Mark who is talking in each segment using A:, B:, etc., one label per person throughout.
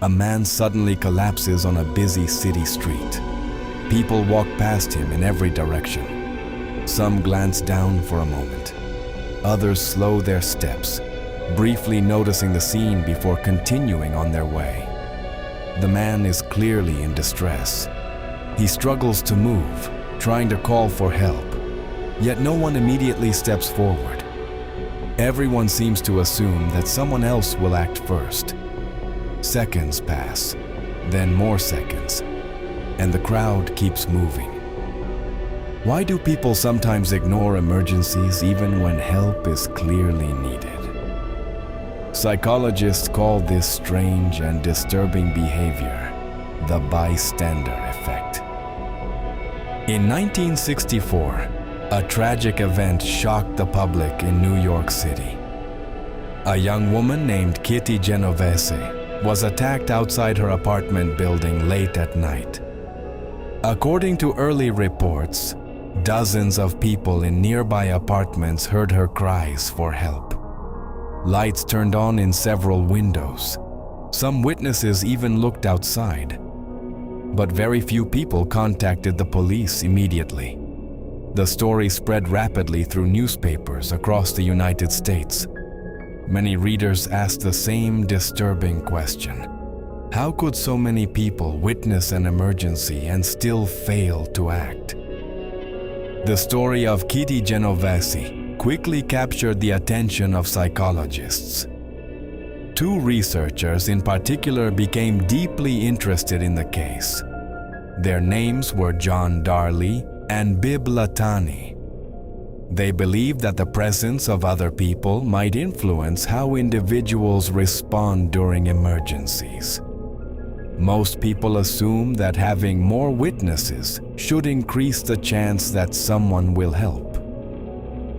A: a man suddenly collapses on a busy city street. People walk past him in every direction. Some glance down for a moment. Others slow their steps, briefly noticing the scene before continuing on their way. The man is clearly in distress. He struggles to move, trying to call for help, yet no one immediately steps forward. Everyone seems to assume that someone else will act first. Seconds pass, then more seconds, and the crowd keeps moving. Why do people sometimes ignore emergencies even when help is clearly needed? Psychologists call this strange and disturbing behavior the bystander effect. In 1964, a tragic event shocked the public in New York City. A young woman named Kitty Genovese was attacked outside her apartment building late at night. According to early reports, dozens of people in nearby apartments heard her cries for help. Lights turned on in several windows. Some witnesses even looked outside. But very few people contacted the police immediately. The story spread rapidly through newspapers across the United States. Many readers asked the same disturbing question. How could so many people witness an emergency and still fail to act? The story of Kitty Genovese quickly captured the attention of psychologists. Two researchers in particular became deeply interested in the case. Their names were John Darley and Bib Latani. They believed that the presence of other people might influence how individuals respond during emergencies. Most people assume that having more witnesses should increase the chance that someone will help.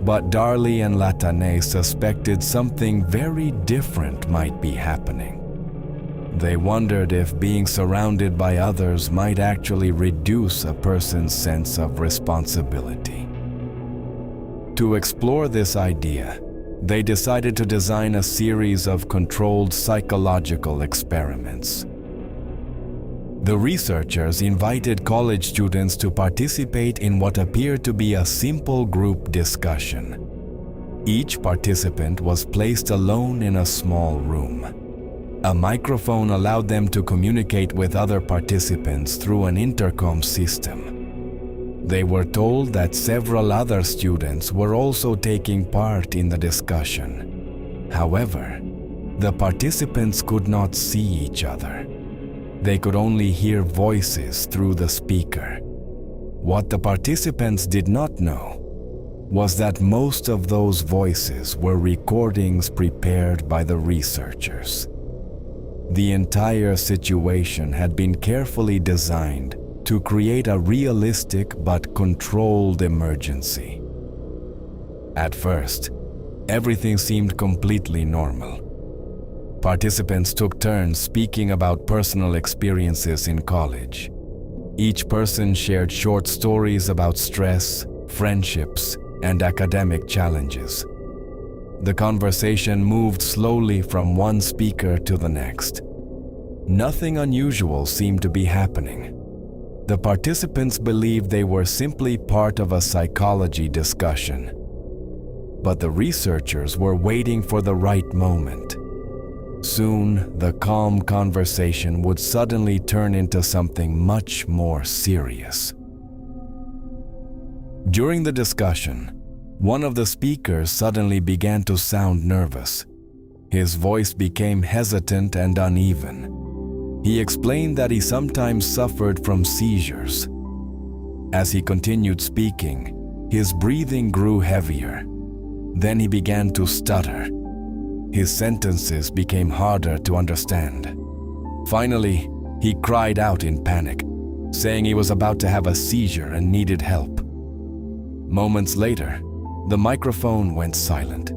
A: But Darley and Latane suspected something very different might be happening. They wondered if being surrounded by others might actually reduce a person's sense of responsibility. To explore this idea, they decided to design a series of controlled psychological experiments. The researchers invited college students to participate in what appeared to be a simple group discussion. Each participant was placed alone in a small room. A microphone allowed them to communicate with other participants through an intercom system. They were told that several other students were also taking part in the discussion. However, the participants could not see each other. They could only hear voices through the speaker. What the participants did not know was that most of those voices were recordings prepared by the researchers. The entire situation had been carefully designed to create a realistic but controlled emergency. At first, everything seemed completely normal. Participants took turns speaking about personal experiences in college. Each person shared short stories about stress, friendships, and academic challenges. The conversation moved slowly from one speaker to the next. Nothing unusual seemed to be happening. The participants believed they were simply part of a psychology discussion. But the researchers were waiting for the right moment. Soon, the calm conversation would suddenly turn into something much more serious. During the discussion, one of the speakers suddenly began to sound nervous. His voice became hesitant and uneven. He explained that he sometimes suffered from seizures. As he continued speaking, his breathing grew heavier. Then he began to stutter. His sentences became harder to understand. Finally, he cried out in panic, saying he was about to have a seizure and needed help. Moments later, the microphone went silent.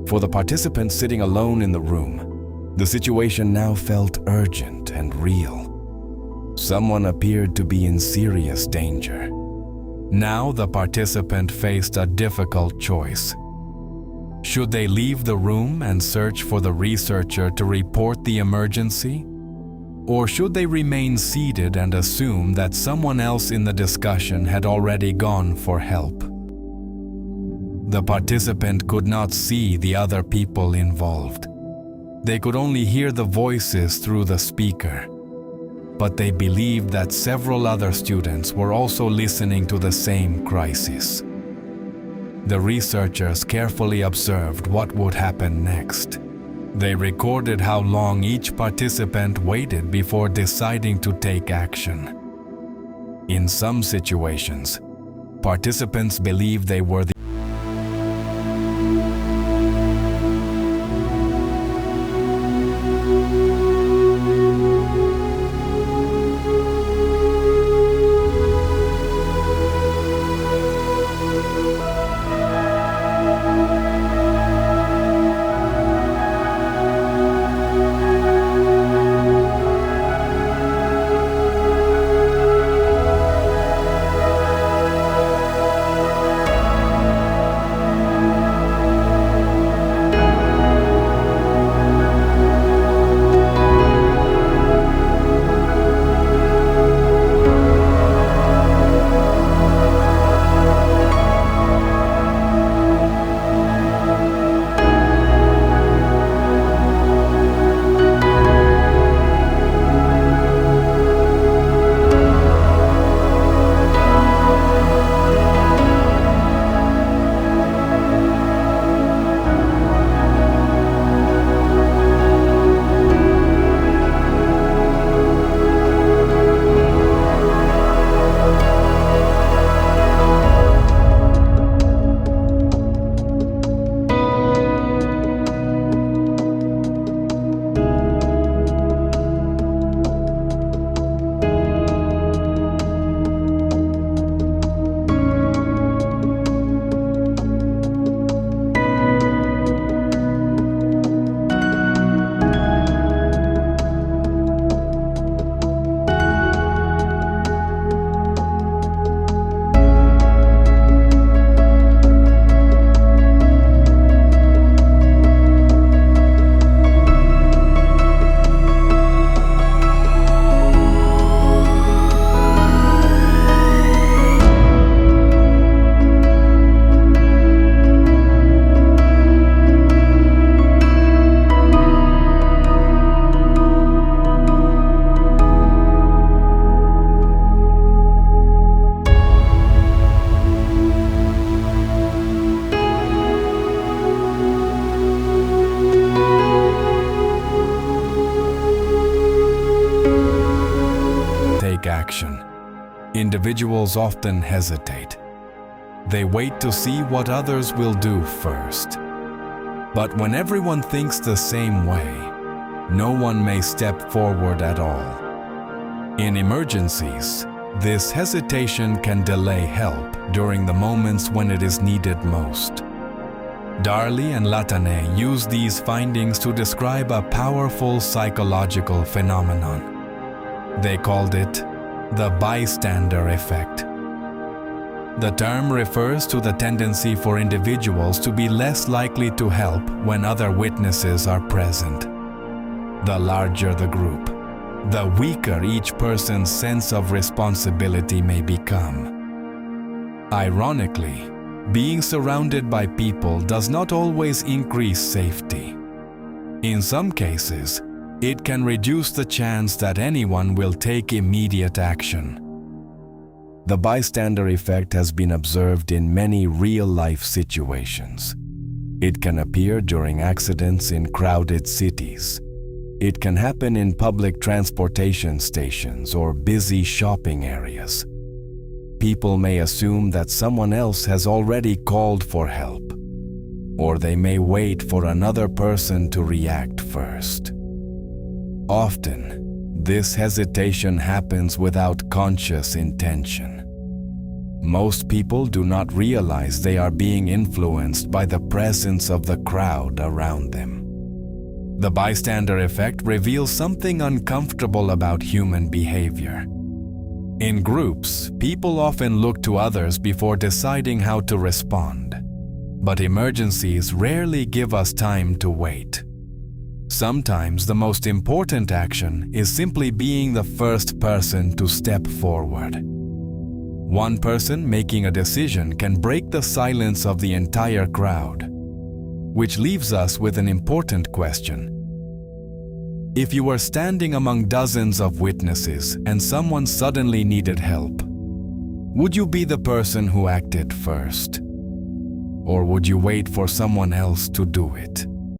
A: For the participants sitting alone in the room, the situation now felt urgent and real. Someone appeared to be in serious danger. Now the participant faced a difficult choice. Should they leave the room and search for the researcher to report the emergency, Or should they remain seated and assume that someone else in the discussion had already gone for help? The participant could not see the other people involved. They could only hear the voices through the speaker. But they believed that several other students were also listening to the same crisis. The researchers carefully observed what would happen next. They recorded how long each participant waited before deciding to take action. In some situations, participants believed they were the action. Individuals often hesitate. They wait to see what others will do first. But when everyone thinks the same way, no one may step forward at all. In emergencies, this hesitation can delay help during the moments when it is needed most. Darley and Latane use these findings to describe a powerful psychological phenomenon. They called it the bystander effect. The term refers to the tendency for individuals to be less likely to help when other witnesses are present. The larger the group, the weaker each person's sense of responsibility may become. Ironically, being surrounded by people does not always increase safety. In some cases, it can reduce the chance that anyone will take immediate action. The bystander effect has been observed in many real-life situations. It can appear during accidents in crowded cities. It can happen in public transportation stations or busy shopping areas. People may assume that someone else has already called for help, or they may wait for another person to react first. Often, this hesitation happens without conscious intention. Most people do not realize they are being influenced by the presence of the crowd around them. The bystander effect reveals something uncomfortable about human behavior. In groups, people often look to others before deciding how to respond. But emergencies rarely give us time to wait. Sometimes the most important action is simply being the first person to step forward. One person making a decision can break the silence of the entire crowd, which leaves us with an important question. If you were standing among dozens of witnesses and someone suddenly needed help, would you be the person who acted first? Or would you wait for someone else to do it?